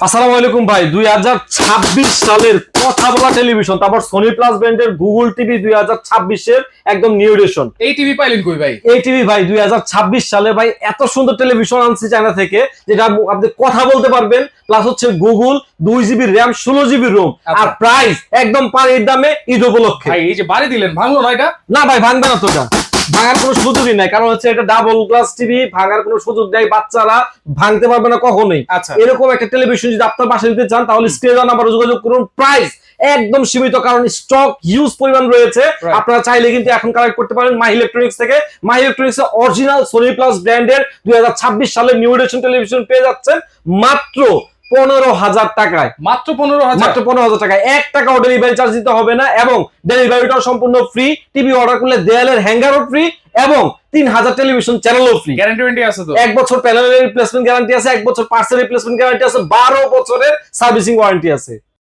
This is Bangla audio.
আসসালামু আলাইকুম ভাই। 2026 সালের কথা বলা টেলিভিশন, তারপর সোনি প্লাস ব্র্যান্ডের গুগল টিভি 2026 এর একদম নিউ এডিশন। এই টিভি পাইলেন কই ভাই? এই টিভি ভাই 2026 সালে ভাই এত সুন্দর টেলিভিশন আনছি চায়না থেকে, যেটা আপনি কথা বলতে পারবেন, প্লাস হচ্ছে Google 2GB RAM 16GB ROM, আর প্রাইস একদম পানির দামে ঈদ উপলক্ষে। ভাই এই যে বাড়ি দিলেন, ভাঙলো না এটা? না ভাই, ভাঙবে না তো, এটা ভাঙার কোনো সুযোগই নাই, কারণ হচ্ছে এটা ডাবল গ্লাস টিভি, ভাঙার কোনো সুযোগ নেই, বাচ্চারা ভাঙতে পারবে না কখনোই। আচ্ছা, এরকম একটা টেলিভিশন যদি আপনার বাসায় দিতে চান তাহলে স্ক্রিনে নাম্বারে যোগাযোগ করুন। প্রাইস একদম সীমিত, কারণ স্টক হিউজ পরিমাণ রয়েছে। আপনারা চাইলে কিন্তু এখন কালেক্ট করতে পারেন মাহি ইলেকট্রনিক্স থেকে। মাহি ইলেকট্রনিক্স এর অরিজিনাল সোনি প্লাস ব্র্যান্ডের 2026 সালের নিউ এডিশন টেলিভিশন পেয়ে যাচ্ছেন মাত্র 15,000 টাকায়। মাত্র 15,000? মাত্র 15,000 টাকায়। 1 টাকাও ডেলিভারি চার্জ দিতে হবে না, এবং ডেলিভারিটাও সম্পূর্ণ ফ্রি। টিভি অর্ডার করলে দেয়ালের হ্যাঙ্গারও ফ্রি, এবং 3000 টেলিভিশন চ্যানেলও ফ্রি। গ্যারান্টি ওয়ারেন্টি আছে তো? 1 বছর প্যানেলের রিপ্লেসমেন্ট গ্যারান্টি আছে, 1 বছর পার্টসের রিপ্লেসমেন্ট গ্যারান্টি আছে, 12 বছরের সার্ভিসিং ওয়ারেন্টি আছে।